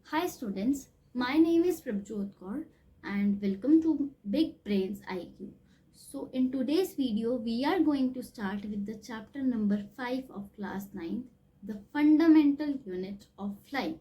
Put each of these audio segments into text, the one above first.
Hi students, my name is Prabjot Kaur and welcome to Big Brains IQ. So in today's video, we are going to start with the chapter number 5 of class 9, the fundamental unit of life.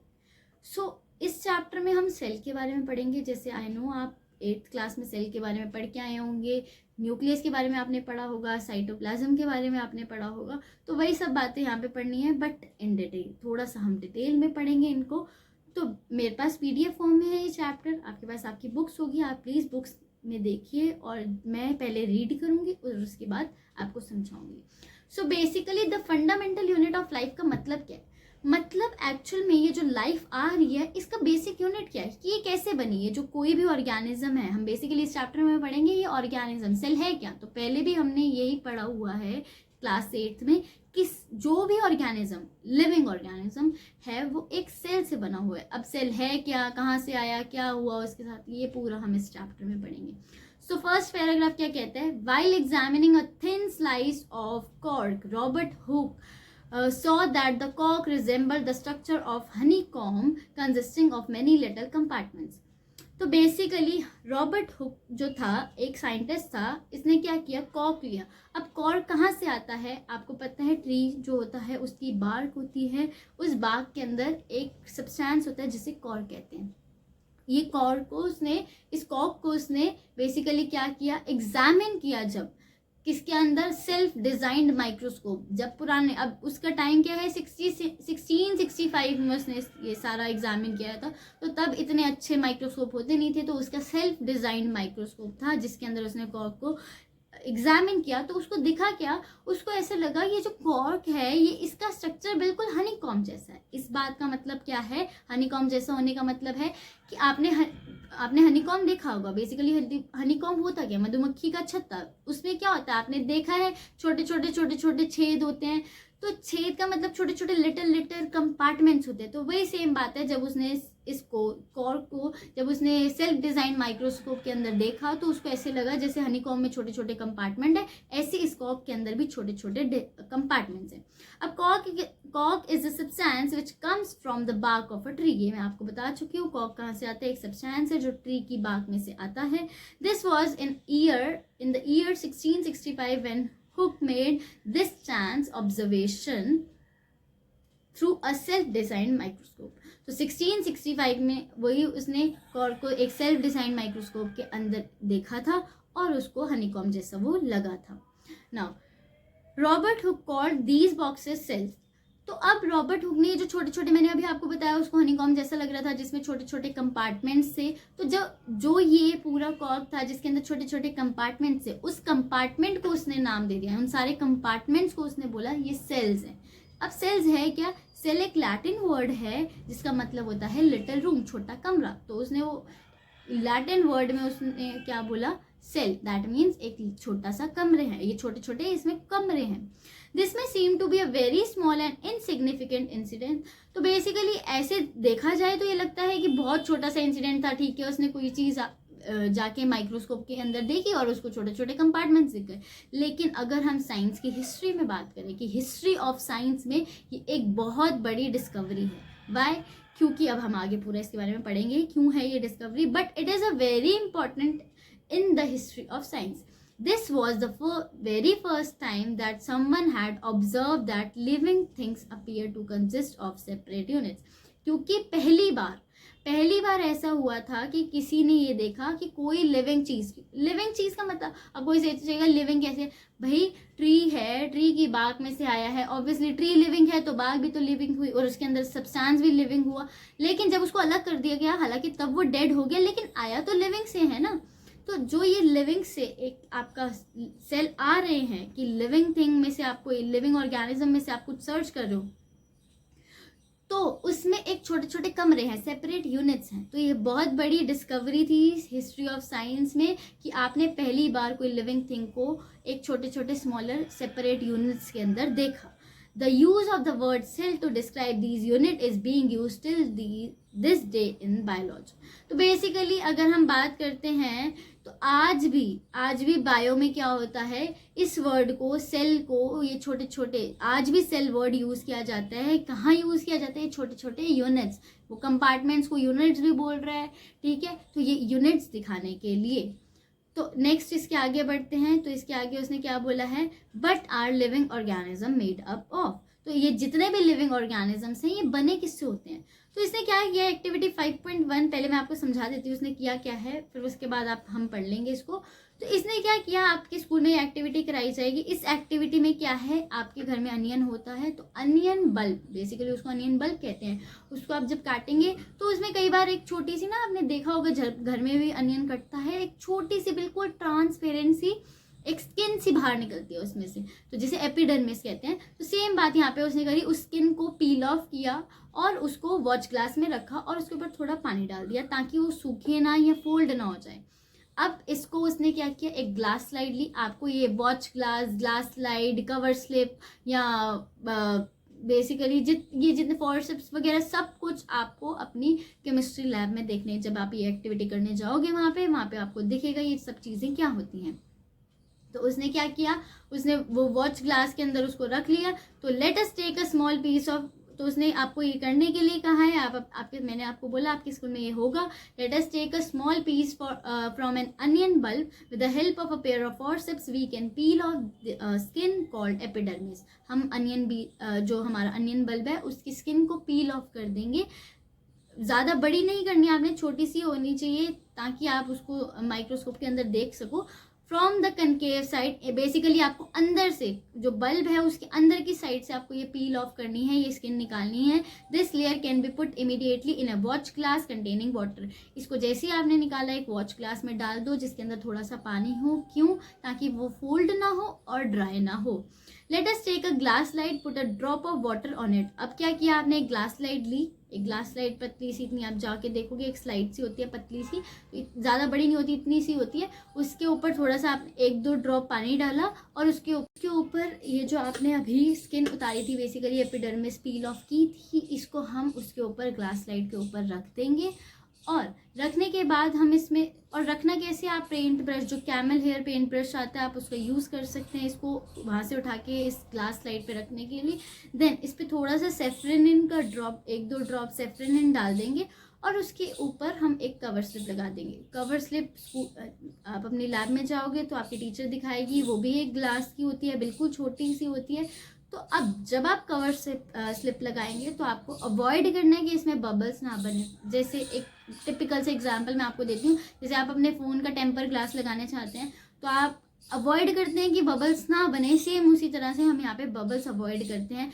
So इस chapter में हम cell के बारे में पढ़ेंगे. जैसे I know आप 8th class में सेल के बारे में पढ़ के आए होंगे, न्यूक्लियस के बारे में आपने पढ़ा होगा, साइटोप्लाज्म के बारे में आपने पढ़ा होगा. तो वही सब बातें यहाँ पे पढ़नी है, बट इन डिटेल. थोड़ा सा हम डिटेल में पढ़ेंगे इनको. तो मेरे पास पीडीएफ फॉर्म में है ये चैप्टर, आपके पास आपकी बुक्स होगी, आप प्लीज़ बुक्स में देखिए और मैं पहले रीड करूँगी और उसके बाद आपको समझाऊंगी. So basically the fundamental unit of life का मतलब क्या है? मतलब एक्चुअल में ये जो लाइफ आ रही है इसका बेसिक यूनिट क्या है कि ये कैसे बनी है. जो कोई भी ऑर्गेनिज्म है, हम बेसिकली इस चैप्टर में पढ़ेंगे ये ऑर्गेनिज्म. सेल है क्या? तो पहले भी हमने यही पढ़ा हुआ है क्लास 8th में कि जो भी ऑर्गेनिज्म, लिविंग ऑर्गेनिज्म है वो एक सेल से बना हुआ है. अब सेल है क्या, कहाँ से आया, क्या हुआ उसके साथ, ये पूरा हम इस चैप्टर में पढ़ेंगे. सो फर्स्ट पैराग्राफ क्या कहता है? While examining a thin slice of cork, Robert Hooke saw that the cork resembled the structure of honeycomb consisting of many little compartments. तो बेसिकली रॉबर्ट हुक जो था, एक साइंटिस्ट था, इसने क्या किया, कॉर्क लिया. अब कॉर्क कहाँ से आता है? आपको पता है ट्री जो होता है उसकी बार्क होती है, उस बार्क के अंदर एक सब्सटेंस होता है जिसे कॉर्क कहते हैं. ये कॉर्क को उसने, इस कॉर्क को उसने बेसिकली क्या किया, एग्जामिन किया. जब किसके अंदर? Self designed microscope. जब पुराने, अब उसका टाइम क्या है, 1665 में उसने ये सारा एग्जामिन किया था. तो तब इतने अच्छे माइक्रोस्कोप होते नहीं थे, तो उसका सेल्फ डिजाइंड माइक्रोस्कोप था जिसके अंदर उसने कॉर्क को एग्जामिन किया. तो उसको दिखा क्या, उसको ऐसे लगा ये जो कॉर्क है ये, इसका स्ट्रक्चर बिल्कुल हनीकॉम्ब जैसा है. इस बात का मतलब क्या है? हनीकॉम्ब जैसा होने का मतलब है कि आपने हनीकॉम्ब देखा होगा. बेसिकली हनीकॉम्ब होता क्या, मधुमक्खी का छत्ता. उसमें क्या होता है, आपने देखा है, छोटे छोटे छेद होते हैं. तो छेद का मतलब छोटे छोटे लिटिल कंपार्टमेंट्स होते हैं. तो वही सेम बात है, जब उसने इसको कॉर्क को जब उसने सेल्फ डिजाइन माइक्रोस्कोप के अंदर देखा तो उसको ऐसे लगा जैसे हनीकॉम्ब में छोटे छोटे कंपार्टमेंट है, ऐसे इस कॉर्क के अंदर भी छोटे छोटे कंपार्टमेंट्स हैं. अब cork is a substance which comes from the bark of a tree. ये मैं आपको बता चुकी हूँ. कॉर्क कहाँ से आता है? एक सब्सटेंस है जो ट्री की बार्क में से आता है. This was in the year 1665 when Hooke made this chance observation through a self-designed microscope. तो 1665 में वही उसने कॉर्क को एक सेल्फ डिजाइन माइक्रोस्कोप के अंदर देखा था और उसको हनीकॉम्ब जैसा वो लगा था. Now Robert Hooke called these boxes cells. तो अब रॉबर्ट हुक ने जो छोटे छोटे, मैंने अभी आपको बताया, उसको हनीकॉम्ब जैसा लग रहा था जिसमें छोटे छोटे कंपार्टमेंट्स थे. तो जो ये पूरा कॉर्क था जिसके अंदर छोटे छोटे कंपार्टमेंट्स थे, उस कंपार्टमेंट को उसने नाम दे दिया. उन सारे कंपार्टमेंट्स को उसने बोला ये सेल्स हैं. अब सेल्स है क्या? सेल एक लैटिन वर्ड है जिसका मतलब होता है लिटिल रूम, छोटा कमरा. तो उसने वो लैटिन वर्ड में उसने क्या बोला, सेल. दैट मीन्स एक छोटा सा कमरे हैं, ये छोटे छोटे इसमें कमरे हैं. This may seem to be a very small and insignificant incident. तो बेसिकली ऐसे देखा जाए तो ये लगता है कि बहुत छोटा सा इंसिडेंट था. ठीक है, उसने कोई चीज जाके माइक्रोस्कोप के अंदर देखी और उसको छोटे छोटे कंपार्टमेंट्स दिख गए. लेकिन अगर हम साइंस की हिस्ट्री में बात करें कि हिस्ट्री ऑफ साइंस में ये एक बहुत बड़ी डिस्कवरी है. वाई? क्योंकि अब हम आगे पूरा इसके बारे में पढ़ेंगे क्यों है ये discovery, but it is a very important in the history of science. This was the very first time that someone had observed that living things appear to consist of separate units. क्योंकि पहली बार ऐसा हुआ था कि किसी ने ये देखा कि कोई लिविंग चीज का मतलब, अब कोई सोचेगा लिविंग कैसे? भाई ट्री है, ट्री की बाग में से आया है, ऑब्वियसली ट्री लिविंग है तो बाग भी तो लिविंग हुई और उसके अंदर सब्सटेंस भी लिविंग हुआ. लेकिन जब उसको अलग कर दिया गया, हालांकि तब वो डेड हो गया, लेकिन आया तो लिविंग से है ना. तो जो ये लिविंग से एक आपका सेल आ रहे हैं कि लिविंग थिंग में से आपको, लिविंग ऑर्गेनिज्म में से आप कुछ सर्च कर रहे हो, तो उसमें एक छोटे छोटे कमरे हैं, सेपरेट यूनिट्स हैं. तो ये बहुत बड़ी डिस्कवरी थी हिस्ट्री ऑफ साइंस में कि आपने पहली बार कोई लिविंग थिंग को एक छोटे छोटे स्मॉलर सेपरेट यूनिट्स के अंदर देखा. The use of the word cell to describe these unit is being used till this day in biology. तो बेसिकली अगर हम बात करते हैं तो आज भी बायो में क्या होता है, इस वर्ड को, सेल को, ये छोटे छोटे, आज भी सेल वर्ड यूज किया जाता है. कहाँ यूज किया जाता है? छोटे छोटे यूनिट्स. वो कंपार्टमेंट्स को यूनिट्स भी बोल रहा है, ठीक है. तो ये यूनिट्स दिखाने के लिए. तो नेक्स्ट इसके आगे बढ़ते हैं. तो इसके आगे उसने क्या बोला है, but are living organism made up of. तो ये जितने भी लिविंग ऑर्गेनिजम्स हैं ये बने किससे होते हैं. तो इसने क्या किया, एक्टिविटी 5.1 पहले मैं आपको समझा देती हूँ उसने किया क्या है, फिर उसके बाद हम पढ़ लेंगे इसको. तो इसने क्या किया, आपके स्कूल में एक्टिविटी कराई जाएगी. इस एक्टिविटी में क्या है, आपके घर में अनियन होता है, तो अनियन बल्ब, बेसिकली उसको अनियन बल्ब कहते हैं. उसको आप जब काटेंगे तो उसमें कई बार एक छोटी सी ना, आपने देखा होगा घर में भी अनियन कटता है, एक छोटी सी बिल्कुल ट्रांसपेरेंसी एक स्किन सी बाहर निकलती है उसमें से, तो जिसे एपिडर्मिस कहते हैं. तो सेम बात यहाँ पे उसने करी, उस स्किन को पील ऑफ किया और उसको वॉच ग्लास में रखा और उसके ऊपर थोड़ा पानी डाल दिया ताकि वो सूखे ना या फोल्ड ना हो जाए. अब इसको उसने क्या किया, एक ग्लास स्लाइड ली. आपको ये watch glass slide, cover slip या बेसिकली ये जितने फॉरसेप्स वगैरह सब कुछ आपको अपनी केमिस्ट्री लैब में देखने, जब आप ये एक्टिविटी करने जाओगे वहाँ पे आपको दिखेगा ये सब चीज़ें क्या होती हैं. तो उसने क्या किया, उसने वो वॉच ग्लास के अंदर उसको रख लिया. तो let us take a small piece of, तो उसने आपको ये करने के लिए कहा है, आपके मैंने आपको बोला आपके स्कूल में ये होगा. Let us take a small piece from an onion bulb with the help of a pair of forceps we can peel off skin called epidermis. हम जो हमारा अनियन बल्ब है उसकी स्किन को पील ऑफ कर देंगे. ज़्यादा बड़ी नहीं करनी आपने, छोटी सी होनी चाहिए ताकि आप उसको माइक्रोस्कोप के अंदर देख सको. From the concave side, basically आपको अंदर से जो बल्ब है उसके अंदर की साइड से आपको ये पील ऑफ करनी है, ये स्किन निकालनी है. This layer can be put immediately in a watch glass containing water. इसको जैसे ही आपने निकाला एक वॉच ग्लास में डाल दो जिसके अंदर थोड़ा सा पानी हो. क्यों? ताकि वो फोल्ड ना हो और ड्राई ना हो. Let us take a glass slide, put a drop of water on it. अब क्या किया आपने, एक ग्लास स्लाइड ली. एक ग्लास स्लाइड पतली सी, इतनी आप जाके देखोगे एक स्लाइड सी होती है पतली सी, ज़्यादा बड़ी नहीं होती, इतनी सी होती है. उसके ऊपर थोड़ा सा आप 1-2 ड्रॉप पानी डाला और उसके ऊपर ये जो आपने अभी स्किन उतारी थी, बेसिकली एपिडर्मिस पील ऑफ की थी, इसको हम उसके ऊपर ग्लास स्लाइड के ऊपर रख देंगे. और रखने के बाद हम इसमें, और रखना कैसे, आप पेंट ब्रश, जो कैमल हेयर पेंट ब्रश आता है आप उसका यूज़ कर सकते हैं इसको वहाँ से उठा के इस ग्लास स्लाइड पे रखने के लिए. देन इस पर थोड़ा सा सेफ्रेनिन का ड्रॉप, 1-2 ड्रॉप सेफ्रेनिन डाल देंगे और उसके ऊपर हम एक कवर स्लिप लगा देंगे. कवर स्लिप आप अपनी लैब में जाओगे तो आपकी टीचर दिखाएगी, वो भी एक ग्लास की होती है, बिल्कुल छोटी सी होती है. तो अब जब आप कवर स्लिप लगाएंगे तो आपको अवॉइड करना है कि इसमें बबल्स ना बने. जैसे एक टिपिकल से एग्जांपल मैं आपको देती हूँ, जैसे आप अपने फ़ोन का टेम्पर ग्लास लगाने चाहते हैं तो आप अवॉइड करते हैं कि बबल्स ना बने. सेम उसी तरह से हम यहाँ पे बबल्स अवॉइड करते हैं.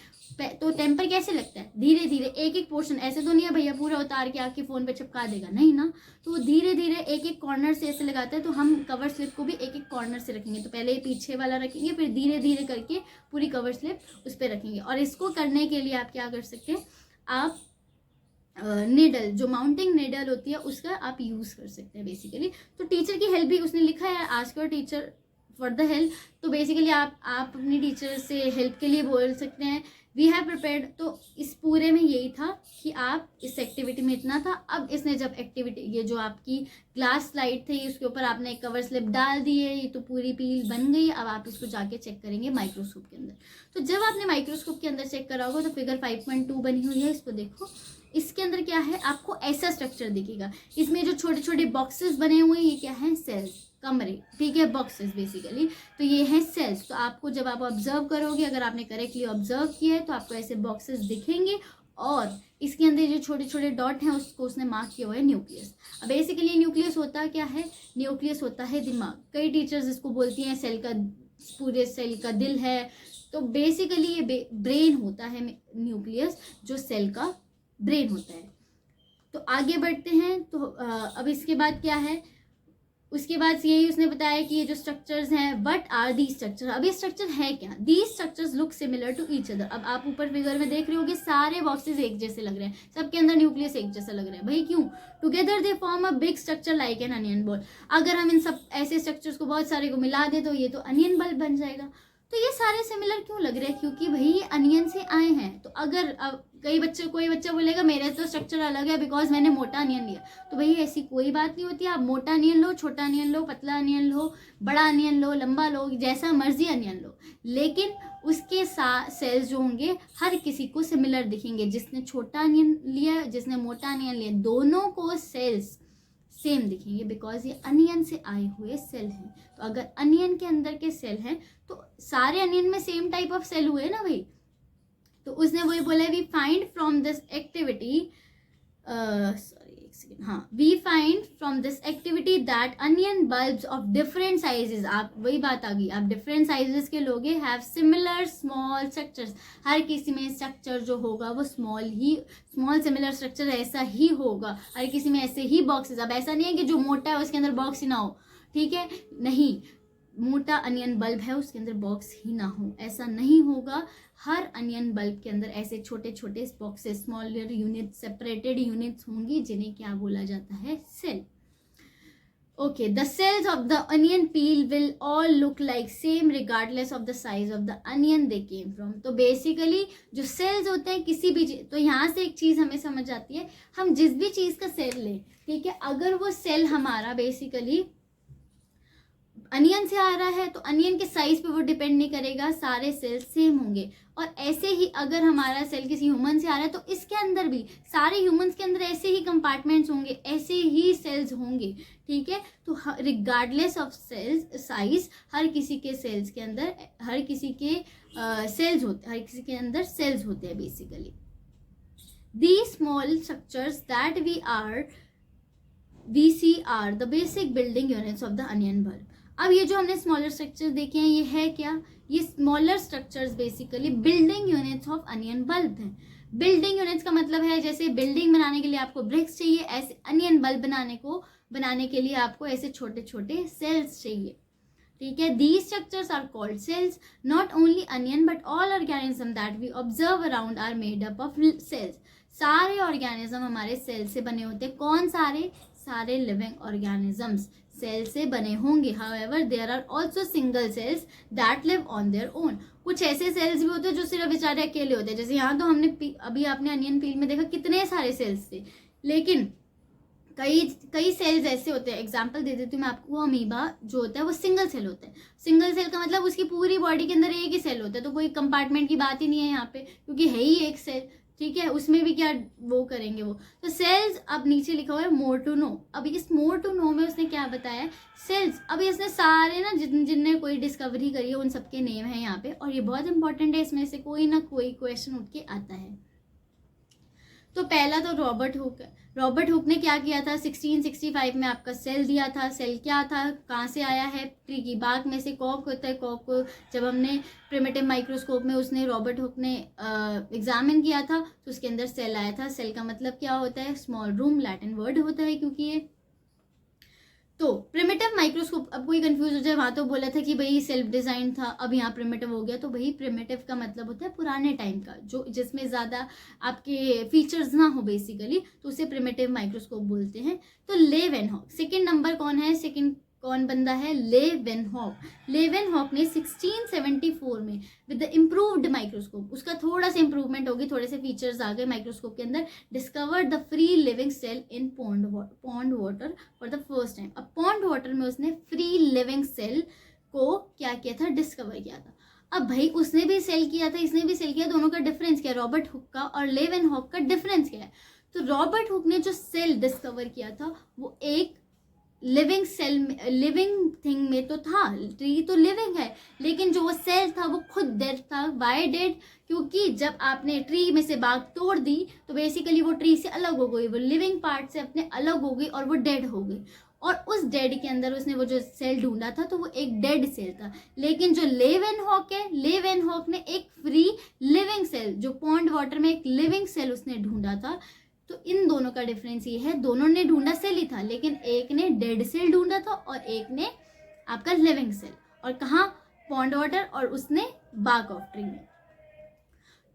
तो टेम्पर कैसे लगता है, धीरे धीरे एक पोर्शन, ऐसे तो नहीं है भैया पूरा उतार के आपके फ़ोन पे चिपका देगा, नहीं ना. तो धीरे धीरे एक कॉर्नर से ऐसे लगाते हैं. तो हम कवर स्लिप को भी एक कॉर्नर से रखेंगे. तो पहले पीछे वाला रखेंगे, फिर धीरे धीरे करके पूरी कवर स्लिप उस पर रखेंगे. और इसको करने के लिए आप क्या कर सकते हैं, आप निडल, जो माउंटिंग निडल होती है उसका आप यूज़ कर सकते हैं बेसिकली. तो टीचर की हेल्प भी उसने लिखा है, ask your teacher for the help. तो बेसिकली आप अपनी टीचर से हेल्प के लिए बोल सकते हैं. We have prepared. तो इस पूरे में यही था कि आप इस एक्टिविटी में इतना था. अब इसने जब एक्टिविटी, ये जो आपकी ग्लास स्लाइड थी उसके ऊपर आपने एक कवर स्लिप डाल दी है, ये तो पूरी पील बन गई. अब आप इसको जाके चेक करेंगे माइक्रोस्कोप के अंदर. तो जब आपने माइक्रोस्कोप के अंदर चेक करा होगा तो फिगर 5.2 बनी हुई है, इसको देखो. इसके अंदर क्या है, आपको ऐसा स्ट्रक्चर दिखेगा. इसमें जो छोटे छोटे बॉक्सेस बने हुए हैं ये क्या है, सेल्स, कमरे, ठीक है, बॉक्सेस बेसिकली. तो ये है सेल्स. तो आपको जब आप ऑब्जर्व करोगे, अगर आपने करेक्टली ऑब्जर्व किया है तो आपको ऐसे बॉक्सेस दिखेंगे. और इसके अंदर जो छोटे छोटे डॉट हैं उसको उसने मार्क किया हुआ है न्यूक्लियस. अब बेसिकली न्यूक्लियस होता क्या है, न्यूक्लियस होता है दिमाग. कई टीचर्स इसको बोलती हैं सेल का, पूरे सेल का दिल है. तो बेसिकली ये ब्रेन होता है न्यूक्लियस, जो सेल का ब्रेन होता है. तो आगे बढ़ते हैं. तो अब इसके बाद क्या है, उसके बाद यही उसने बताया कि ये जो स्ट्रक्चर्स हैं, व्हाट आर दी स्ट्रक्चर. अब ये स्ट्रक्चर है क्या, these structures look similar to each other. अब आप ऊपर फिगर में देख रहे होगे सारे बॉक्सेस एक जैसे लग रहे हैं, सबके अंदर न्यूक्लियस एक जैसा लग रहा है. भाई क्यों, together they form a big structure like an onion ball. अगर हम इन सब ऐसे स्ट्रक्चर्स को बहुत सारे को मिला दे तो ये तो अनियन बल्ब बन जाएगा. तो ये सारे सिमिलर क्यों लग रहे हैं? क्योंकि भाई अनियन से आए हैं। तो अगर कोई बच्चा बोलेगा मेरा तो स्ट्रक्चर अलग है बिकॉज मैंने मोटा अनियन लिया, तो भाई ऐसी कोई बात नहीं होती। आप मोटा अनियन लो, छोटा अनियन लो, पतला अनियन लो, बड़ा अनियन लो, लंबा लो, जैसा मर्जी अनियन लो, लेकिन उसके सेल्स जो होंगे हर किसी को सिमिलर दिखेंगे। जिसने छोटा अनियन लिया, जिसने मोटा अनियन लिया, दोनों को सेल्स सेम दिखेंगे बिकॉज ये अनियन से आए हुए सेल हैं। तो अगर अनियन के अंदर के सेल हैं तो सारे अनियन में सेम टाइप ऑफ सेल हुए ना भाई। तो उसने वही बोला, we find from this activity we find from this activity that onion bulbs of different sizes, आप वही बात आ गई, आप डिफरेंट साइजेस के लोगे, हैव सिमिलर स्मॉल स्ट्रक्चर्स। हर किसी में स्ट्रक्चर जो होगा वो स्मॉल सिमिलर स्ट्रक्चर ऐसा ही होगा। हर किसी में ऐसे ही बॉक्सेस। अब ऐसा नहीं है कि जो मोटा है उसके अंदर बॉक्स ही ना हो, ठीक है, नहीं, मोटा अनियन बल्ब है उसके अंदर बॉक्स ही ना हो, ऐसा नहीं होगा। हर अनियन बल्ब के अंदर ऐसे छोटे छोटे boxes, smaller unit, separated units होंगी जिन्हें क्या बोला जाता है? Cell. Okay, the cells of the onion peel will all look like same regardless of the size of the onion they came from. तो बेसिकली जो सेल्स होते हैं किसी भी चीज, तो यहाँ से एक चीज हमें समझ आती है, हम जिस भी चीज का सेल लें, ठीक है, अगर वो सेल हमारा बेसिकली अनियन से आ रहा है तो अनियन के साइज पे वो डिपेंड नहीं करेगा, सारे सेल्स सेम होंगे। और ऐसे ही अगर हमारा सेल किसी ह्यूमन से आ रहा है तो इसके अंदर भी सारे ह्यूमंस के अंदर ऐसे ही कंपार्टमेंट्स होंगे, ऐसे ही सेल्स होंगे, ठीक है। तो रिगार्डलेस ऑफ सेल्स साइज, हर किसी के सेल्स के अंदर हर किसी के सेल्स होते, हर किसी के अंदर सेल्स होते हैं basically. These small structures that we see are the basic building units of the onion bulb. अब ये जो हमने स्मॉलर स्ट्रक्चर देखे हैं ये है क्या? ये smaller structures basically building units of onion bulb हैं। बिल्डिंग यूनिट्स का मतलब है जैसे बिल्डिंग बनाने के लिए आपको ब्रिक्स चाहिए, ऐसे अनियन बल्ब बनाने के लिए आपको ऐसे छोटे छोटे सेल्स चाहिए, ठीक है। These structures are called cells. Not only onion but all organism that we observe around are made up of cells. सारे ऑर्गेनिज्म हमारे सेल से बने होते हैं। कौन सारे? सारे लिविंग ऑर्गेनिजम्स सेल से बने होंगे। However there are also single cells that live on their own. कुछ ऐसे सेल्स भी होते हैं जो सिर्फ बेचारे अकेले होते हैं। जैसे यहाँ तो हमने अभी आपने अनियन पील में देखा कितने सारे सेल्स थे, लेकिन कई सेल्स ऐसे होते हैं। एग्जांपल दे देती हूँ मैं आपको, अमीबा जो होता है वो सिंगल सेल होता है। सिंगल सेल का मतलब उसकी पूरी बॉडी के अंदर एक ही सेल होता है, तो कोई कंपार्टमेंट की बात ही नहीं है यहाँ पे, क्योंकि है ही एक सेल, ठीक है। उसमें भी क्या वो करेंगे वो। तो सेल्स, अब नीचे लिखा हुआ है मोर टू नो। अब इस मोर टू नो में उसने क्या बताया? सेल्स। अब इसने सारे ना जिनने कोई डिस्कवरी करी है उन सबके नेम है यहाँ पे, और ये बहुत इंपॉर्टेंट है, इसमें से कोई ना कोई क्वेश्चन उठ के आता है। तो पहला तो रॉबर्ट हुक ने क्या किया था? 1665 में आपका सेल दिया था। सेल क्या था, कहाँ से आया है? ट्री की बाग में से कॉक होता है। कॉक को जब हमने प्रिमिटिव माइक्रोस्कोप में रॉबर्ट हुक ने एग्जामिन किया था तो उसके अंदर सेल आया था। सेल का मतलब क्या होता है? स्मॉल रूम, लैटिन वर्ड होता है क्योंकि ये। तो प्रिमिटिव माइक्रोस्कोप, अब कोई कंफ्यूज हो जाए, वहां तो बोला था कि भाई सेल्फ डिजाइन था, अब यहाँ प्रिमिटिव हो गया। तो भाई प्रिमिटिव का मतलब होता है पुराने टाइम का, जो जिसमें ज्यादा आपके फीचर्स ना हो बेसिकली, तो उसे प्रिमिटिव माइक्रोस्कोप बोलते हैं। तो लेवेनहॉक सेकंड नंबर कौन है? सेकंड कौन बंदा है? लेवेनहॉक ने 1674 में विद द इम्प्रूव्ड माइक्रोस्कोप, उसका थोड़ा सा इंप्रूवमेंट होगी, थोड़े से फीचर्स आ गए माइक्रोस्कोप के अंदर, discovered the free living cell in pond water for the first time. अब पॉन्ड वाटर में उसने फ्री लिविंग सेल को क्या किया था? डिस्कवर किया था। अब भाई उसने भी सेल किया था, इसने भी सेल किया, दोनों का डिफरेंस क्या है? रॉबर्ट हुक का और लेवेनहॉक का डिफरेंस क्या है? तो रॉबर्ट हुक ने जो सेल डिस्कवर किया था वो एक लिविंग सेल, लिविंग थिंग में तो था, ट्री तो लिविंग है, लेकिन जो वो सेल था वो खुद डेड था। Why dead? क्योंकि जब आपने ट्री में से बाग तोड़ दी तो बेसिकली वो ट्री से अलग हो गई, वो लिविंग पार्ट से अपने अलग हो गई और वो डेड हो गई। और उस डेड के अंदर उसने वो जो सेल ढूंढा था तो वो एक डेड सेल था। लेकिन जो लेवेनहॉक है, लेवेनहॉक ने एक फ्री लिविंग सेल, जो पॉन्ड वाटर में एक लिविंग सेल उसने ढूंढा था। तो इन दोनों का डिफरेंस ये है, दोनों ने ढूंढा सेल ही था, लेकिन एक ने डेड सेल ढूंढा था और एक ने आपका लिविंग सेल। और कहाँ? पॉन्ड वाटर, और उसने बाग ऑफ ट्री में।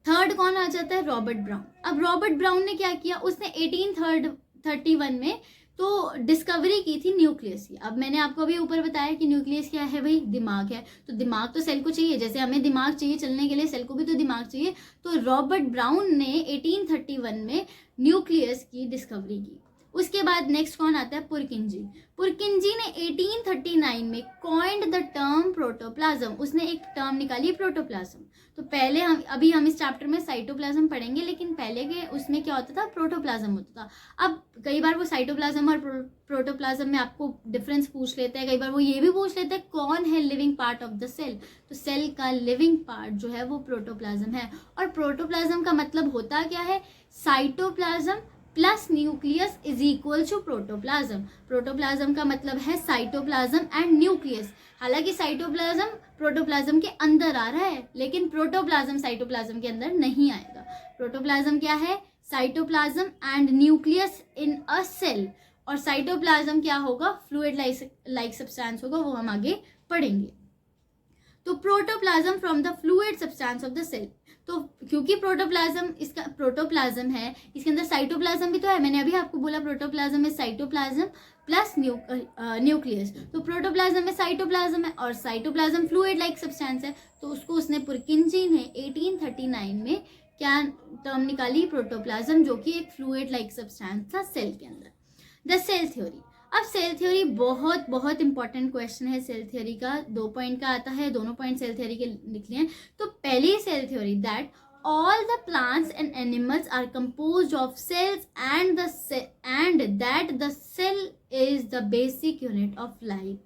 थर्ड कौन आ जाता है? Robert brown. अब रॉबर्ट ब्राउन ने क्या किया? उसने 1831 में तो डिस्कवरी की थी न्यूक्लियस की। अब मैंने आपको अभी ऊपर बताया कि न्यूक्लियस क्या है भाई, दिमाग है। तो दिमाग तो सेल को चाहिए, जैसे हमें दिमाग चाहिए चलने के लिए, सेल को भी तो दिमाग चाहिए। तो रॉबर्ट ब्राउन ने 1831 में न्यूक्लियस की डिस्कवरी की। उसके बाद नेक्स्ट कौन आता है, पुरकिंजी। पुरकिंजी ने 1839 में कॉइंड द टर्म प्रोटोप्लाज्म, उसने एक टर्म निकाली प्रोटोप्लाज्म। तो पहले हम इस चैप्टर में साइटोप्लाज्म पढ़ेंगे, लेकिन पहले के उसमें क्या होता था, प्रोटोप्लाज्म होता था। अब कई बार वो साइटोप्लाज्म और प्रोटोप्लाज्म में आपको डिफरेंस पूछ लेते हैं, कई बार वो ये भी पूछ लेते हैं कौन है living part of the cell. तो सेल का लिविंग पार्ट जो है वो प्रोटोप्लाज्म है। और प्रोटोप्लाज्म का मतलब होता क्या है, cytoplasm plus nucleus is equal to protoplasm. Protoplasm का मतलब है साइटोप्लाज्म एंड न्यूक्लियस। हालांकि साइटोप्लाज्म प्रोटोप्लाज्म के अंदर आ रहा है, लेकिन प्रोटोप्लाज्म साइटोप्लाज्म के अंदर नहीं आएगा। प्रोटोप्लाज्म क्या है, cytoplasm and nucleus in a cell. और साइटोप्लाज्म क्या होगा, फ्लूइड लाइक सब्सटेंस होगा, वो हम आगे पढ़ेंगे। तो protoplasm from the fluid substance of the cell. तो क्योंकि प्रोटोप्लाज्म इसका प्रोटोप्लाज्म है, इसके अंदर साइटोप्लाज्म भी तो है। मैंने अभी आपको बोला प्रोटोप्लाज्म में साइटोप्लाज्म प्लस न्यूक्लियस। तो प्रोटोप्लाज्म में साइटोप्लाज्म है और साइटोप्लाज्म फ्लूइड लाइक सब्सटेंस है। तो उसको उसने पुरकिंजी ने 1839 में क्या टर्म निकाली, प्रोटोप्लाज्म, जो कि एक फ्लूइड लाइक सब्सटेंस था सेल के अंदर। The cell theory. अब सेल थ्योरी बहुत बहुत इंपॉर्टेंट क्वेश्चन है। सेल थ्योरी का 2 पॉइंट का आता है, दोनों पॉइंट सेल थ्योरी के लिख लिए हैं। तो पहली cell theory, that all the plants and animals are composed of cells and that the cell is the basic unit of life।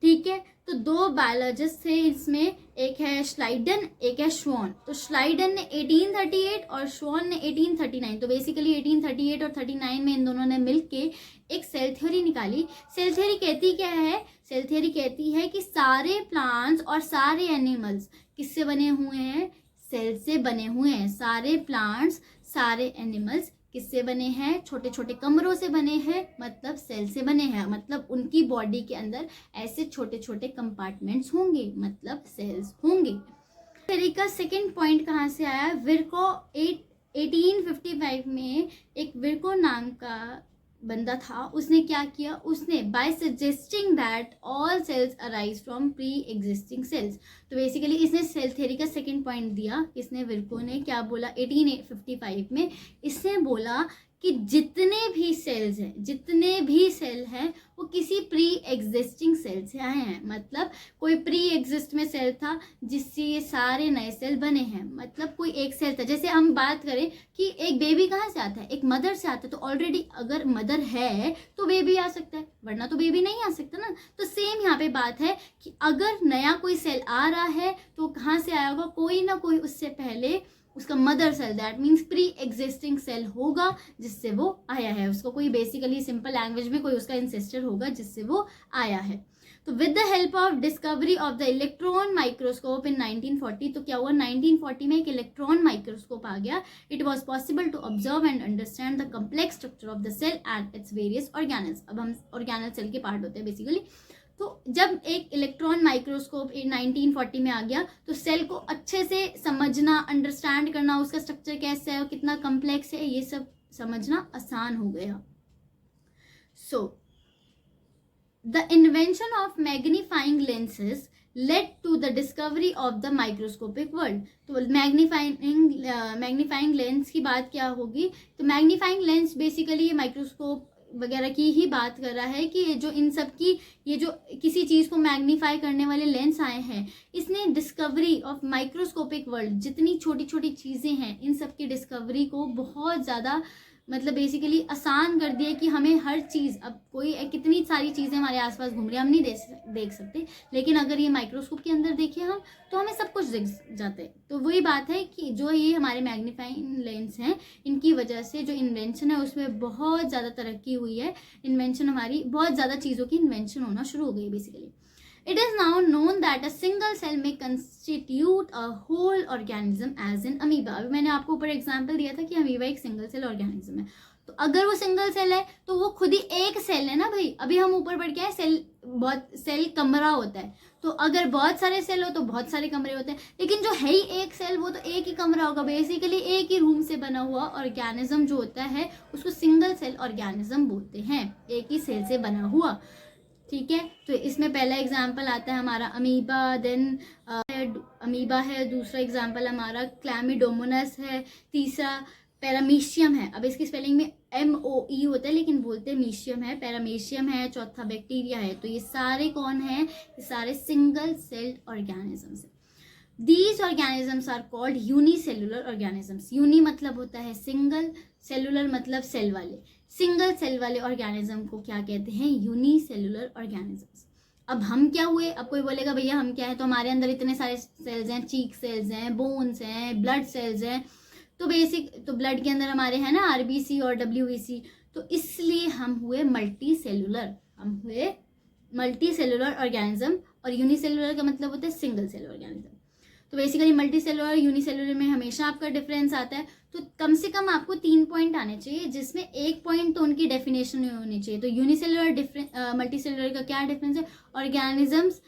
ठीक है, तो 2 बायोलॉजिस्ट थे इसमें, एक है श्लाइडन, एक है श्वान। तो श्लाइडन ने 1838 और श्वान ने 1839। तो बेसिकली 1838 और 39 में इन दोनों ने मिलके एक सेल थ्योरी निकाली। सेल थ्योरी कहती क्या है, सेल थ्योरी कहती है कि सारे प्लांट्स और सारे एनिमल्स किससे बने हुए हैं, सेल से बने हुए हैं। सारे प्लांट्स सारे एनिमल्स किससे बने हैं, छोटे छोटे कमरों से बने हैं, मतलब सेल से बने हैं। मतलब उनकी बॉडी के अंदर ऐसे छोटे छोटे कंपार्टमेंट्स होंगे, मतलब सेल्स होंगे। थ्योरी का सेकंड पॉइंट कहाँ से आया, विर्को 1855 में एक विर्को नाम का बंदा था, उसने क्या किया, उसने by suggesting that all cells arise from pre existing cells. तो बेसिकली इसने सेल थ्योरी का सेकंड पॉइंट दिया। किसने, विर्को ने क्या बोला 1855 में, इसने बोला कि जितने भी सेल्स हैं, जितने भी सेल हैं वो किसी प्री एग्जिस्टिंग सेल से आए हैं। मतलब कोई प्री एग्जिस्ट में सेल था जिससे ये सारे नए सेल बने हैं। मतलब कोई एक सेल था, जैसे हम बात करें कि एक बेबी कहाँ से आता है, एक मदर से आता है। तो ऑलरेडी अगर मदर है तो बेबी आ सकता है, वरना तो बेबी नहीं आ सकता ना। तो सेम यहाँ पे बात है कि अगर नया कोई सेल आ रहा है तो कहाँ से आया होगा, कोई ना कोई उससे पहले उसका mother cell, that means pre existing cell होगा जिससे वो आया है। उसको कोई बेसिकली सिंपल लैंग्वेज में कोई उसका इंसेस्टर होगा जिससे वो आया है। तो with the help of discovery of the electron microscope इन 1940, तो क्या हुआ, 1940 में एक इलेक्ट्रॉन माइक्रोस्कोप आ गया। It was possible to observe and understand the complex structure of the cell and its various organelles. अब हम ऑर्गेनल सेल के पार्ट होते हैं बेसिकली। तो जब एक इलेक्ट्रॉन माइक्रोस्कोप 1940 में आ गया तो सेल को अच्छे से समझना, अंडरस्टैंड करना, उसका स्ट्रक्चर कैसा है और कितना कम्प्लेक्स है, ये सब समझना आसान हो गया। So the invention of magnifying lenses led to the discovery of the microscopic world. तो मैग्नीफाइंग लेंस की बात क्या होगी, तो मैग्नीफाइंग लेंस बेसिकली ये माइक्रोस्कोप वगैरह की ही बात कर रहा है कि ये जो इन सब की, ये जो किसी चीज़ को मैग्नीफाई करने वाले लेंस आए हैं, इसने डिस्कवरी ऑफ माइक्रोस्कोपिक वर्ल्ड, जितनी छोटी छोटी चीज़ें हैं इन सब की डिस्कवरी को बहुत ज़्यादा मतलब बेसिकली आसान कर दिया कि हमें हर चीज़, अब कोई कितनी सारी चीज़ें हमारे आसपास घूम रही है हम नहीं देख सकते, लेकिन अगर ये माइक्रोस्कोप के अंदर देखें हम तो हमें सब कुछ दिख जाता है। तो वही बात है कि जो ये हमारे मैग्नीफाइंग लेंस हैं, इनकी वजह से जो इन्वेंशन है उसमें बहुत ज़्यादा तरक्की हुई है। इन्वेंशन हमारी बहुत ज़्यादा चीज़ों की इन्वेंशन होना शुरू हो गई basically. It is now known that a single cell may constitute a whole organism as in amoeba। अभी मैंने आपको ऊपर एग्जाम्पल दिया था कि अमीबा एक सिंगल सेल ऑर्गेनिज्म है। तो अगर वो सिंगल सेल है तो वो खुद ही एक सेल है ना भाई। अभी हम ऊपर बढ़ के आए, सेल बहुत, सेल कमरा होता है, तो अगर बहुत सारे सेल हो तो बहुत सारे कमरे होते हैं, लेकिन जो है ही एक सेल वो तो एक ही कमरा होगा। बेसिकली एक ही रूम से बना हुआ ऑर्गेनिज्म जो होता है उसको सिंगल सेल ऑर्गेनिज्म बोलते हैं, एक ही सेल से बना हुआ। ठीक है, तो इसमें पहला एग्जाम्पल आता है हमारा अमीबा, देन अमीबा है, दूसरा एग्जाम्पल हमारा क्लैमिडोमोनस है, तीसरा पैरामीशियम है। अब इसकी स्पेलिंग में MOE होता है लेकिन बोलते हैं मीशियम है, पैरामीशियम है, चौथा बैक्टीरिया है। तो ये सारे कौन है? ये सारे सिंगल सेल्ड ऑर्गेनिजम्स है। These organisms are called unicellular organisms. Uni मतलब होता है सिंगल, सेलुलर मतलब सेल वाले। सिंगल सेल वाले ऑर्गेनिज्म को क्या कहते हैं? Unicellular organisms. अब हम क्या हुए? अब कोई बोलेगा भैया हम क्या है, तो हमारे अंदर इतने सारे सेल्स हैं, चीक सेल्स हैं, बोन्स हैं, ब्लड सेल्स हैं, तो बेसिक तो ब्लड के अंदर हमारे है ना RBC और WBC, तो इसलिए हम हुए मल्टी सेलुलर, हम हुए मल्टी सेलुलर ऑर्गेनिज्म। और यूनिसेलुलर का मतलब होता है सिंगल सेल ऑर्गेनिज्म। तो बेसिकली मल्टी सेलुलर और यूनिसेलुलर में हमेशा आपका डिफरेंस आता है। तो कम से कम आपको 3 पॉइंट आने चाहिए, जिसमें एक पॉइंट तो उनकी डेफिनेशन में होनी चाहिए। तो यूनिसेलुलर मल्टी सेलुलर का क्या डिफरेंस है? Organisms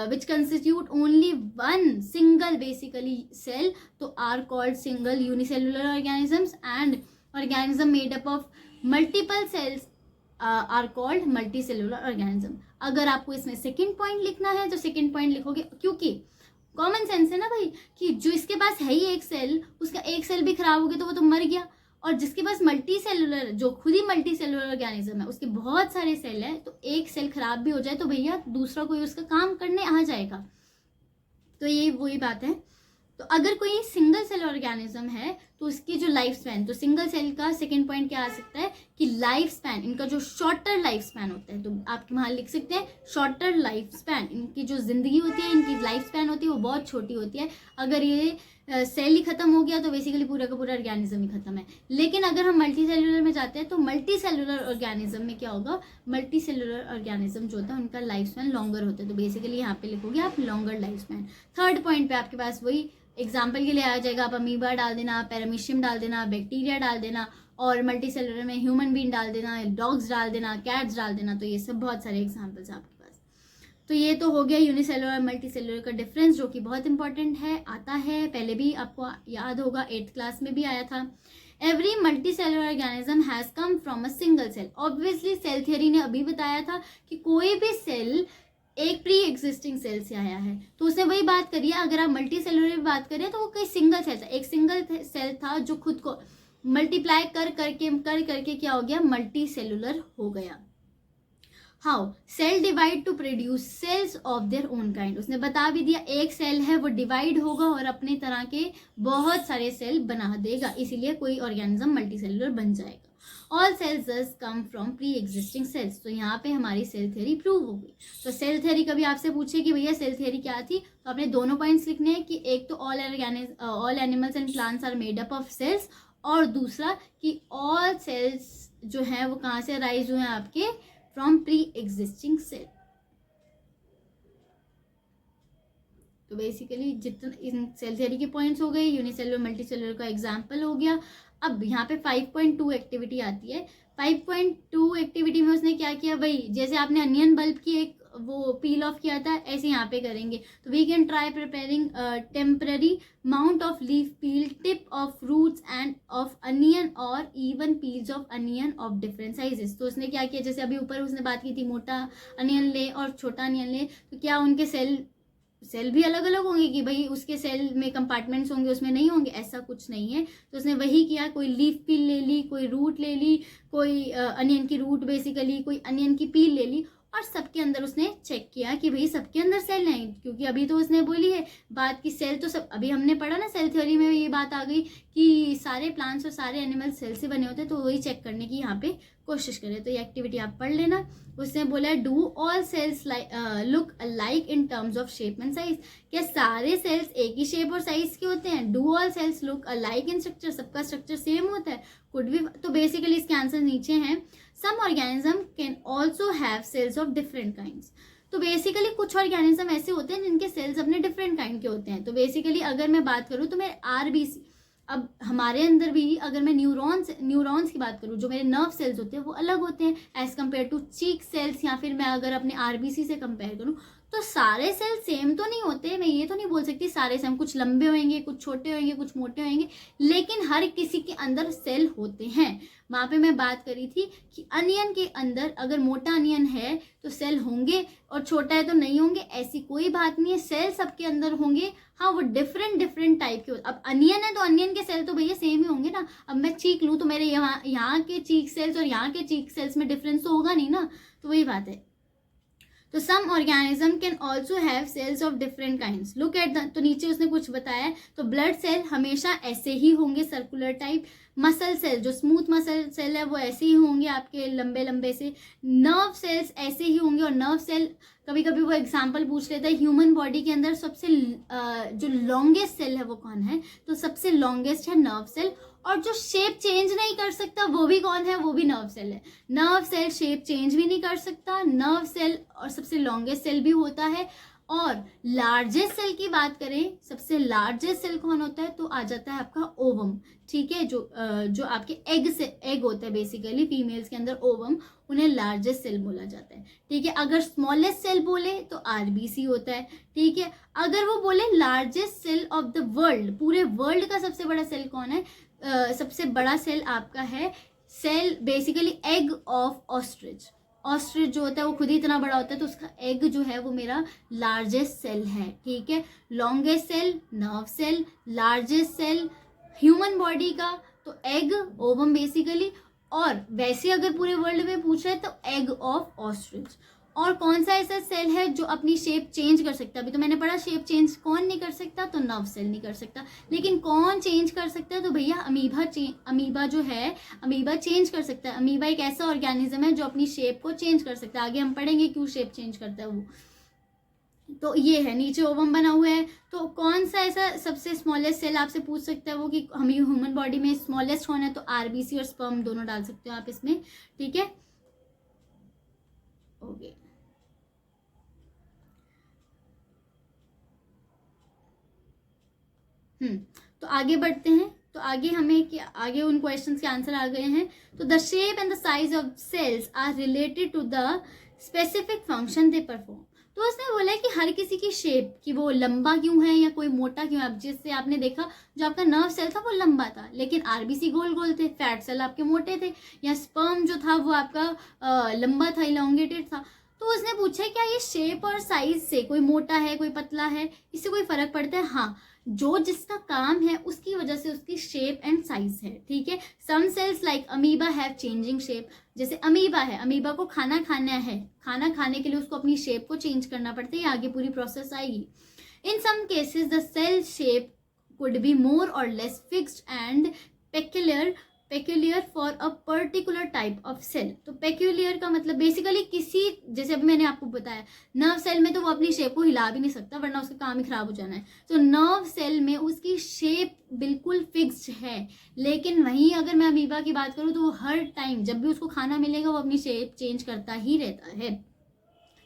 which constitute only one single basically cell तो are called single unicellular organisms, and organism made up of multiple cells are called multicellular organism। अगर आपको इसमें सेकंड पॉइंट लिखना है तो सेकंड पॉइंट लिखोगे, क्योंकि कॉमन सेंस है ना भाई कि जो इसके पास है ही एक सेल, उसका एक सेल भी खराब हो गया तो वो तो मर गया। और जिसके पास मल्टी सेलुलर, जो खुद ही मल्टी सेलुलर ऑर्गेनिज्म है, उसके बहुत सारे सेल हैं, तो एक सेल खराब भी हो जाए तो भैया दूसरा कोई उसका काम करने आ जाएगा। तो ये वही बात है। तो अगर कोई सिंगल सेल ऑर्गेनिज्म है तो उसकी जो लाइफ स्पैन, तो सिंगल सेल का सेकेंड पॉइंट क्या आ सकता है कि लाइफ स्पैन, इनका जो शॉर्टर लाइफ स्पैन होता है, तो आप वहाँ लिख सकते हैं शॉर्टर लाइफ स्पैन। इनकी जो जिंदगी होती है, इनकी लाइफ स्पैन होती है वो बहुत छोटी होती है। अगर ये सेल ही खत्म हो गया तो बेसिकली पूरा का पूरा ऑर्गेनिज्म ही खत्म है। लेकिन अगर हम मल्टी सेलुलर में जाते हैं तो मल्टी सेलुलर ऑर्गेनिज्म में क्या होगा? मल्टी सेलुलर ऑर्गेनिज्म जो होता है उनका लाइफ स्पैन लॉन्गर होता है। तो बेसिकली यहाँ पे लिखोगे आप longer life span. Third point पे आपके पास वही एग्जाम्पल के लिए आ जाएगा, आप अमीबा डाल देना, पैरामीशियम डाल देना, बैक्टीरिया डाल देना, और मल्टी सेलुलर में ह्यूमन बीइंग डाल देना, डॉग्स डाल देना, कैट्स डाल देना। तो ये सब बहुत सारे एग्जाम्पल्स हैं आपके पास। तो ये तो हो गया यूनिसेलुलर और मल्टी सेलुलर का डिफरेंस, जो कि बहुत इंपॉर्टेंट है, आता है, पहले भी आपको याद होगा 8th क्लास में भी आया था। Every multi cellular organism has come from a single cell. Obviously cell theory ने अभी बताया था कि कोई भी सेल एक प्री एग्जिस्टिंग सेल से आया है, तो उसने वही बात करी है। अगर आप मल्टी सेलुलर की बात करें तो वो कोई सिंगल सेल था, एक सिंगल सेल था जो खुद को मल्टीप्लाई कर करके क्या हो गया? मल्टी सेलुलर हो गया। How? Cell divide to produce cells of their own kind. उसने बता भी दिया, एक सेल है वो डिवाइड होगा और अपने तरह के बहुत सारे सेल बना देगा, इसीलिए कोई ऑर्गेनिज्म मल्टी सेलुलर बन जाएगा। All cells just come from pre existing cells. तो यहाँ पे हमारी सेल थ्योरी प्रूव हो गई। तो सेल थ्योरी कभी आपसे पूछे कि भैया सेल थ्योरी क्या थी, तो आपने दोनों पॉइंट्स लिखने हैं कि एक तो all animals and plants are made up of cells, और दूसरा कि ऑल सेल्स जो है वो कहाँ से अराइज हुए हैं? आपके फ्रॉम प्री एग्जिस्टिंग सेल। तो बेसिकली जितना इन सेल थ्योरी के पॉइंट्स हो गए, यूनिसेलुलर मल्टी सेलुलर का एग्जाम्पल हो गया। अब यहाँ पे 5.2 एक्टिविटी आती है। 5.2 एक्टिविटी में उसने क्या किया भाई, जैसे आपने अनियन बल्ब की एक वो पील ऑफ किया था, ऐसे यहाँ पे करेंगे। तो we can try preparing temporary mount of leaf peel, tip of roots and of onion और even peels of onion of different sizes. तो उसने क्या किया, जैसे अभी ऊपर उसने बात की थी मोटा अनियन ले और छोटा अनियन ले, तो क्या उनके सेल भी अलग अलग होंगे कि भाई उसके सेल में कंपार्टमेंट्स होंगे उसमें नहीं होंगे? ऐसा कुछ नहीं है। तो उसने वही किया, कोई लीफ पील ले ली, कोई रूट ले ली, कोई अनियन की रूट बेसिकली, कोई अनियन की पील ले ली, और सबके अंदर उसने चेक किया कि भाई सबके अंदर सेल हैं। क्योंकि अभी तो उसने बोली है बात की सेल तो सब, अभी हमने पढ़ा ना सेल थ्योरी में ये बात आ गई कि सारे प्लांट्स और सारे एनिमल्स सेल से बने होते हैं, तो वही चेक करने की यहाँ पे कोशिश करें। तो ये एक्टिविटी आप पढ़ लेना। उसने बोला do all cells look alike in terms of shape and size. क्या सारे सेल्स एक ही शेप और साइज के होते हैं? Do all cells look alike in structure, सबका स्ट्रक्चर सेम होता है? कुड भी, तो बेसिकली इसके आंसर नीचे हैं। Some organism can also have cells of different kinds. तो बेसिकली कुछ ऑर्गेनिज्म ऐसे होते हैं जिनके सेल्स अपने डिफरेंट काइंड के होते हैं। तो बेसिकली अगर मैं बात करूँ तो मैं RBC, अब हमारे अंदर भी अगर मैं न्यूरॉन्स की बात करूँ, जो मेरे नर्व सेल्स होते हैं वो अलग होते हैं as compare to cheek cells, या फिर मैं अगर अपने आरबीसी से कंपेयर करूँ तो सारे सेल सेम तो नहीं होते। मैं ये तो नहीं बोल सकती सारे सेम, कुछ लंबे होंगे, कुछ छोटे होंगे, कुछ मोटे होंगे, लेकिन हर किसी के अंदर सेल होते हैं। वहाँ पे मैं बात करी थी कि अनियन के अंदर अगर मोटा अनियन है तो सेल होंगे और छोटा है तो नहीं होंगे, ऐसी कोई बात नहीं है, सेल सबके अंदर होंगे। हाँ, वो डिफरेंट टाइप के। अब अनियन है तो अनियन के सेल तो भैया सेम ही होंगे ना। अब मैं चीक लूँ तो मेरे यहाँ के चीक सेल्स और यहाँ के चीक सेल्स में डिफरेंस तो होगा नहीं ना, तो वही बात है। तो some organism can also have cells of different kinds, look at the, तो नीचे उसने कुछ बताया है। तो ब्लड सेल हमेशा ऐसे ही होंगे, सर्कुलर टाइप। मसल सेल, जो स्मूथ मसल सेल है वो ऐसे ही होंगे आपके लंबे लंबे से। नर्व सेल्स ऐसे ही होंगे, और नर्व सेल कभी कभी वो एग्जाम्पल पूछ लेता है, ह्यूमन बॉडी के अंदर सबसे जो लॉन्गेस्ट सेल है वो कौन है, तो सबसे लॉन्गेस्ट है नर्व सेल। और जो शेप चेंज नहीं कर सकता वो भी कौन है, वो भी नर्व सेल है। नर्व सेल शेप चेंज भी नहीं कर सकता, नर्व सेल और सबसे लॉन्गेस्ट सेल भी होता है। और लार्जेस्ट सेल की बात करें, सबसे लार्जेस्ट सेल कौन होता है, तो आ जाता है आपका ओवम, ठीक है। जो आपके एग होता है बेसिकली फीमेल्स के अंदर ओवम, उन्हें लार्जेस्ट सेल बोला जाता है, ठीक है। अगर स्मॉलेस्ट सेल बोले तो आरबीसी होता है, ठीक है। अगर वो बोले largest cell of the world, पूरे वर्ल्ड का सबसे बड़ा सेल कौन है, सबसे बड़ा सेल आपका है cell basically egg of ostrich. Ostrich जो होता है वो खुद ही इतना बड़ा होता है, तो उसका एग जो है वो मेरा लार्जेस्ट सेल है, ठीक है। Longest cell nerve cell, largest cell human body का तो एग ओवम बेसिकली। और वैसे अगर पूरे वर्ल्ड में पूछ रहे तो एग ऑफ ऑस्ट्रिच। और कौन सा ऐसा सेल है जो अपनी शेप चेंज कर सकता है, अभी तो मैंने पढ़ा शेप चेंज कौन नहीं कर सकता, तो नर्व सेल नहीं कर सकता। लेकिन कौन चेंज कर सकता है, तो भैया अमीबा जो है, अमीबा चेंज कर सकता है। अमीबा एक ऐसा ऑर्गेनिज्म है जो अपनी शेप को चेंज कर सकता है, आगे हम पढ़ेंगे क्यों शेप चेंज करता है वो। तो ये है, नीचे ओवम बना हुआ है। तो कौन सा ऐसा सबसे स्मॉलेस्ट सेल आपसे पूछ सकता है वो, कि हम ह्यूमन बॉडी में स्मॉलेस्ट कौन है, तो आरबीसी और स्पर्म दोनों डाल सकते हो आप इसमें, ठीक है। ओके, तो आगे बढ़ते हैं। तो आगे आगे उन क्वेश्चंस के आंसर आ गए हैं। तो the shape and the size of cells are related to the specific function they perform. तो उसने बोला है कि हर किसी की शेप, कि वो लंबा क्यों है या कोई मोटा क्यों है। अब जिससे आपने देखा जो आपका नर्व सेल था वो लंबा था, लेकिन आरबीसी गोल गोल थे, फैट सेल आपके मोटे थे, या स्पर्म जो था वो आपका लंबा था, इलोंगेटेड था। तो उसने पूछा क्या ये शेप और साइज से, कोई मोटा है कोई पतला है, इससे कोई फर्क पड़ता है। हाँ, जो जिसका काम है उसकी वजह से उसकी शेप एंड साइज है, ठीक है। Some cells like amoeba have changing shape. जैसे अमीबा है, अमीबा को खाना खाना है, खाना खाने के लिए उसको अपनी शेप को चेंज करना पड़ता है, आगे पूरी प्रोसेस आएगी। In some cases the cell shape could be more or less fixed and peculiar for a particular type of cell. तो पेक्यूलियर का मतलब बेसिकली किसी, जैसे अभी मैंने आपको बताया नर्व सेल में तो वो अपनी शेप को हिला भी नहीं सकता वरना उसका काम ही खराब हो जाना है। तो नर्व सेल में उसकी शेप बिल्कुल फिक्स्ड है। लेकिन वहीं अगर मैं अमीबा की बात करूँ तो वो हर टाइम जब भी उसको खाना मिलेगा वो अपनी शेप चेंज करता ही रहता है।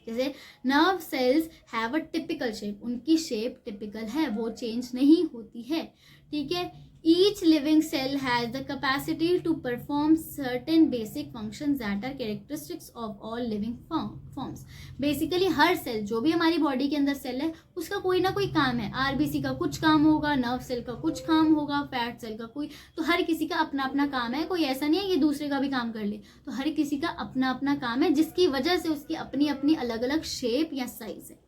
जैसे nerve cells have a typical shape, उनकी शेप टिपिकल है, वो चेंज नहीं होती है, ठीक है। Each living cell has the capacity to perform certain basic functions that are characteristics of all living forms. Basically her cell, जो भी हमारी बॉडी के अंदर सेल है उसका कोई ना कोई काम है। आरबीसी का कुछ काम होगा, नर्व सेल का कुछ काम होगा, फैट सेल का कोई, तो हर किसी का अपना अपना काम है। कोई ऐसा नहीं है कि दूसरे का भी काम कर ले, तो हर किसी का अपना अपना काम है जिसकी वजह से उसकी अपनी अपनी अलग अलग शेप या साइज है।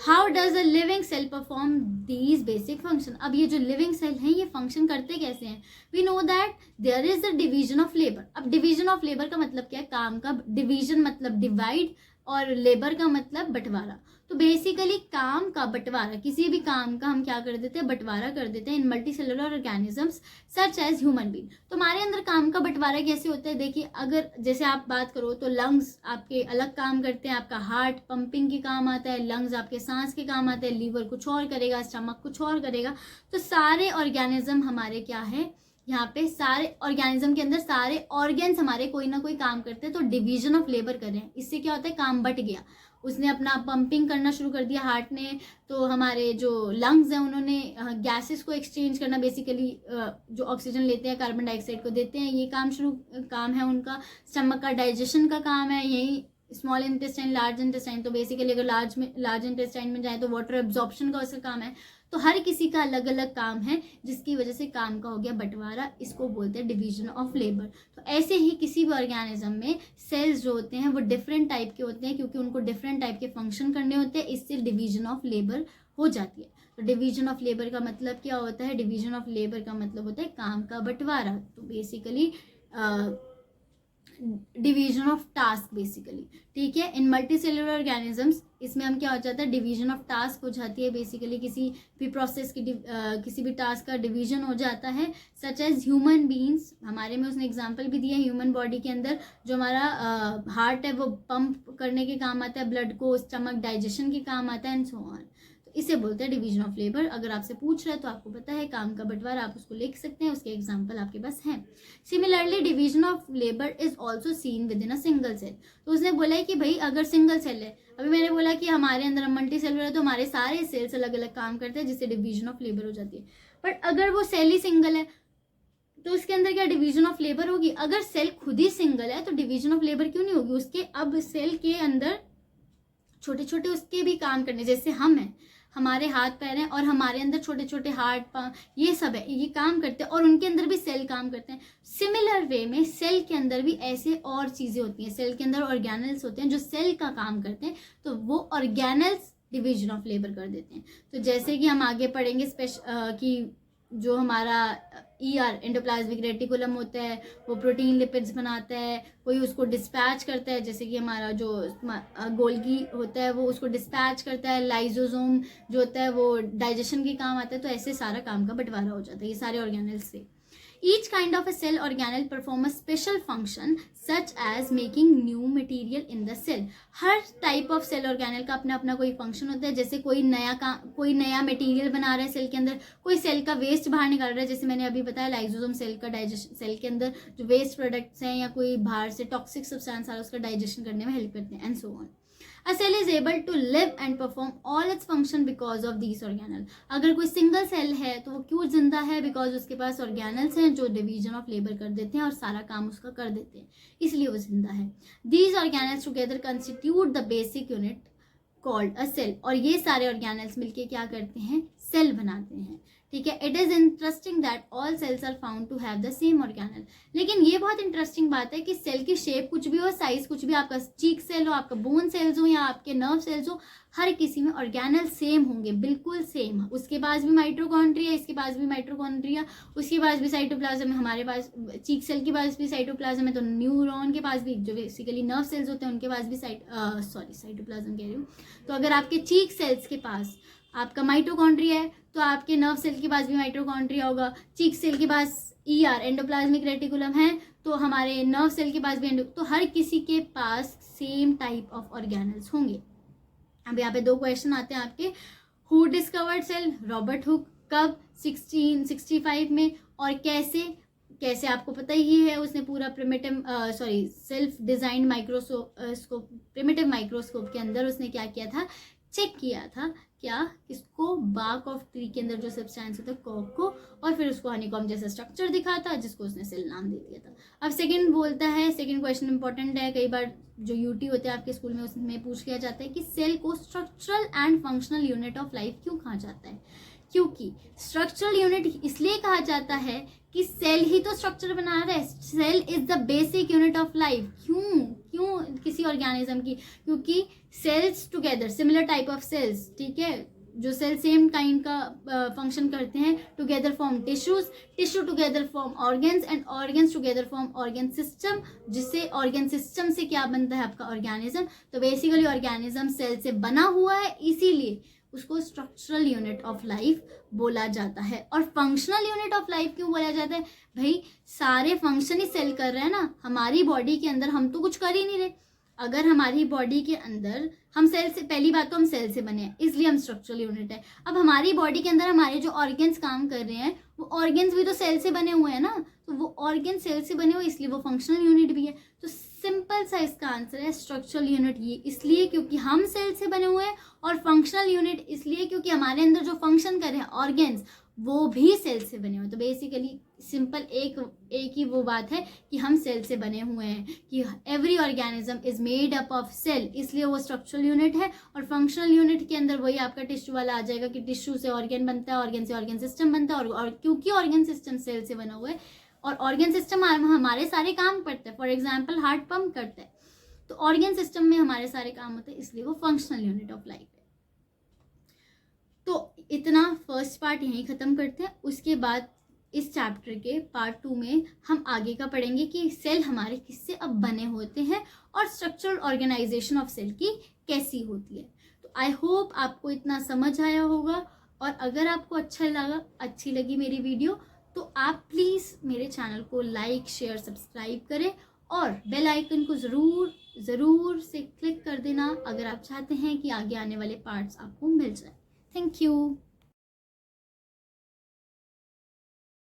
How does a living cell perform these basic function. अब ये जो लिविंग सेल हैं ये फंक्शन करते कैसे हैं। We know that there is a division of labour. अब डिवीजन ऑफ लेबर का मतलब क्या है, काम का डिवीजन मतलब डिवाइड, और लेबर का मतलब बंटवारा। तो बेसिकली काम का बंटवारा, किसी भी काम का हम क्या कर देते हैं, बंटवारा कर देते हैं in multi cellular organisms such as human being. तो हमारे अंदर काम का बंटवारा कैसे होता है, देखिए अगर जैसे आप बात करो तो लंग्स आपके अलग काम करते हैं, आपका हार्ट पंपिंग के काम आता है, लंग्स आपके सांस के काम आते हैं, लीवर कुछ और करेगा, स्टमक कुछ और करेगा। तो सारे ऑर्गेनिज्म हमारे क्या है, यहाँ पे सारे ऑर्गेनिज्म के अंदर सारे ऑर्गेन्स हमारे कोई ना कोई काम करते हैं, तो डिवीजन ऑफ लेबर कर रहे हैं। इससे क्या होता है, काम बट गया, उसने अपना पंपिंग करना शुरू कर दिया हार्ट ने, तो हमारे जो लंग्स हैं उन्होंने गैसेस को एक्सचेंज करना, बेसिकली जो ऑक्सीजन लेते हैं कार्बन डाइऑक्साइड को देते हैं, ये काम है उनका। स्टमक का डाइजेशन का काम है, यही स्मॉल इंटेस्टाइन, लार्ज इंटेस्टाइन, तो बेसिकली अगर लार्ज इंटेस्टाइन में जाए तो वाटर एब्जॉर्प्शन का उसका काम है। तो हर किसी का अलग अलग काम है, जिसकी वजह से काम का हो गया बंटवारा, इसको बोलते हैं डिवीजन ऑफ लेबर। तो ऐसे ही किसी भी ऑर्गेनिज्म में सेल्स जो होते हैं वो डिफरेंट टाइप के होते हैं, क्योंकि उनको डिफरेंट टाइप के फंक्शन करने होते हैं, इससे डिवीजन ऑफ लेबर हो जाती है। तो डिवीजन ऑफ लेबर का मतलब क्या होता है, डिवीजन ऑफ लेबर का मतलब होता है काम का बंटवारा। तो basically division of task basically, ठीक है। इन मल्टी सेलुलर ऑर्गेनिजम्स इसमें हम क्या हो जाता है, डिवीजन ऑफ टास्क हो जाती है, बेसिकली किसी भी प्रोसेस की किसी भी टास्क का डिवीजन हो जाता है। सच एज ह्यूमन बीइंग्स, हमारे में उसने एग्जांपल भी दिया, ह्यूमन बॉडी के अंदर जो हमारा हार्ट है वो पंप करने के काम आता है ब्लड को, स्टमक डाइजेशन के काम आता है, एंड सो ऑन। इसे बोलते हैं डिवीजन ऑफ लेबर। अगर आपसे पूछ रहा है तो आपको पता है काम का बंटवारा, आप उसको लिख सकते हैं, उसके एग्जांपल आपके पास हैं। Similarly division of labour is also seen within a single cell. तो उसने बोला है कि भाई अगर सिंगल सेल है, अभी मैंने बोला कि हमारे अंदर मल्टी सेलुलर है तो हमारे सारे सेल्स अलग अलग काम करते हैं, जिससे डिवीजन ऑफ लेबर हो जाती है। बट अगर वो सेल ही सिंगल है तो उसके अंदर क्या डिवीजन ऑफ लेबर होगी? अगर सेल खुद ही सिंगल है तो डिवीजन ऑफ लेबर क्यों नहीं होगी उसके? अब सेल के अंदर छोटे छोटे उसके भी काम करने, जैसे हम हैं, हमारे हाथ पैर हैं और हमारे अंदर छोटे छोटे हार्ट पाँव ये सब है, ये काम करते हैं और उनके अंदर भी सेल काम करते हैं। सिमिलर वे में सेल के अंदर भी ऐसे और चीज़ें होती हैं, सेल के अंदर ऑर्गेनल्स होते हैं जो सेल का काम करते हैं, तो वो ऑर्गेनल्स डिवीजन ऑफ लेबर कर देते हैं। तो जैसे कि हम आगे पढ़ेंगे कि जो हमारा एंडोप्लाज्मिक रेटिकुलम होता है वो प्रोटीन लिपिड्स बनाता है, कोई उसको डिस्पैच करता है, जैसे कि हमारा जो गोल्गी होता है वो उसको डिस्पैच करता है, लाइजोसोम जो होता है वो डाइजेशन के काम आता है। तो ऐसे सारा काम का बंटवारा हो जाता है ये सारे ऑर्गेनल्स से। Each kind of a cell organelle perform a special function such as making new material in the cell. हर टाइप ऑफ सेल ऑर्गेनल का अपना अपना कोई फंक्शन होता है। जैसे कोई नया मटेरियल बना रहा है सेल के अंदर, कोई सेल का वेस्ट बाहर निकाल रहा है, जैसे मैंने अभी बताया लाइजोसोम सेल का डाइजेशन, सेल के अंदर जो वेस्ट प्रोडक्ट्स हैं या कोई बाहर से टॉक्सिक सब्सटेंस आ रहा है उसका डाइजेशन करने में हेल्प करते हैं, and so on. A cell is able to live and perform all its function because of these organelles. अगर कोई सिंगल सेल है तो वो क्यों जिंदा है? बिकॉज उसके पास ऑर्गेनल्स हैं जो डिवीजन ऑफ लेबर कर देते हैं और सारा काम उसका कर देते हैं, इसलिए वो जिंदा है। These organelles together constitute the basic unit called a cell. और ये सारे ऑर्गेनल्स मिलके क्या करते हैं? सेल बनाते हैं, ठीक है। It is interesting that all cells are found to have the same organelle. लेकिन ये बहुत इंटरेस्टिंग बात है कि सेल की शेप कुछ भी हो, साइज कुछ भी, आपका चीक सेल हो, आपका बोन सेल्स हो या आपके नर्व सेल्स हो, हर किसी में ऑर्गेनल सेम होंगे, बिल्कुल सेम। उसके पास भी माइटोकॉन्ड्रिया, इसके पास भी माइटोकॉन्ड्रिया, उसके पास भी साइटोप्लाज्म है, हमारे पास चीक सेल के पास भी साइटोप्लाज्म है, तो न्यूरॉन के पास भी, जो बेसिकली नर्व सेल्स होते हैं उनके पास भी साइटोप्लाज्म कह रही हूँ। तो अगर आपके चीक सेल्स के पास आपका माइटोकॉन्ड्रिया है तो आपके नर्व सेल के पास भी माइटोकॉन्ड्रिया होगा। चीक सेल के पास एंडोप्लाज्मिक रेटिकुलम है तो हमारे नर्व सेल के पास भी तो हर किसी के पास सेम टाइप ऑफ ऑर्गेनल्स होंगे। अब यहाँ पे दो क्वेश्चन आते हैं आपके। Who discovered cell? Robert Hooke. कब? 1665 में। और कैसे आपको पता ही है, उसने पूरा self designed microscope, primitive microscope के अंदर उसने क्या किया था? चेक किया था इसको बार्क ऑफ ट्री के अंदर जो सब्सटेंस होता है कॉक को, और फिर उसको हनीकॉम्ब जैसा स्ट्रक्चर दिखा था जिसको उसने सेल नाम दे दिया था। अब सेकंड बोलता है, सेकंड क्वेश्चन इंपॉर्टेंट है, कई बार जो यूटी होते हैं आपके स्कूल में उसमें पूछ लिया जाता है कि सेल को structural and functional unit of life क्यों कहा जाता है? क्योंकि स्ट्रक्चरल यूनिट इसलिए कहा जाता है कि सेल ही तो स्ट्रक्चर बना रहा है। Cell is the basic unit of life. क्यों किसी ऑर्गेनिज्म की? क्योंकि cells together, similar type of cells, ठीक है, जो सेल सेम काइंड का फंक्शन करते हैं, together form tissues, tissue together form organs, and organs together form organ system, जिससे ऑर्गन सिस्टम से क्या बनता है? आपका ऑर्गेनिज्म। तो बेसिकली ऑर्गेनिज्म सेल से बना हुआ है, इसीलिए उसको स्ट्रक्चरल यूनिट ऑफ लाइफ बोला जाता है। और फंक्शनल यूनिट ऑफ लाइफ क्यों बोला जाता है? भाई सारे फंक्शन ही सेल कर रहे हैं ना हमारी बॉडी के अंदर, हम तो कुछ कर ही नहीं रहे। अगर हमारी बॉडी के अंदर हम सेल से, पहली बात तो हम सेल से बने हैं इसलिए हम स्ट्रक्चरल यूनिट है। अब हमारी बॉडी के अंदर हमारे जो ऑर्गन्स काम कर रहे हैं वो ऑर्गन्स भी तो सेल से बने हुए हैं ना, तो वो ऑर्गन सेल से बने हुए इसलिए वो फंक्शनल यूनिट भी है। तो सिंपल सा इसका आंसर है स्ट्रक्चरल यूनिट, ये इसलिए क्योंकि हम सेल से बने हुए हैं, और फंक्शनल यूनिट इसलिए क्योंकि हमारे अंदर जो फंक्शन कर रहे हैं ऑर्गन्स वो भी सेल से बने हुए हैं। तो बेसिकली सिंपल एक ही वो बात है कि हम सेल से बने हुए हैं, कि every organism is made up of cell, इसलिए वो स्ट्रक्चरल यूनिट है। और फंक्शनल यूनिट के अंदर वही आपका टिश्यू वाला आ जाएगा कि टिश्यू से ऑर्गन बनता है, ऑर्गन से ऑर्गन सिस्टम बनता है, और क्योंकि ऑर्गन सिस्टम सेल से बना हुआ है और ऑर्गन सिस्टम हमारे सारे काम करते हैं, फॉर एग्जाम्पल हार्ट पंप करता है, तो ऑर्गन सिस्टम में हमारे सारे काम होते हैं, इसलिए वो फंक्शनल यूनिट ऑफ लाइफ है। तो इतना फर्स्ट पार्ट यहीं ख़त्म करते हैं। उसके बाद इस चैप्टर के पार्ट 2 में हम आगे का पढ़ेंगे कि सेल हमारे किससे अब बने होते हैं और स्ट्रक्चरल ऑर्गेनाइजेशन ऑफ सेल की कैसी होती है। तो आई होप आपको इतना समझ आया होगा, और अगर आपको अच्छी लगी मेरी वीडियो तो आप प्लीज़ मेरे चैनल को लाइक शेयर सब्सक्राइब करें, और बेल आइकन को ज़रूर से क्लिक कर देना अगर आप चाहते हैं कि आगे आने वाले पार्ट्स आपको मिल जाए। Thank you.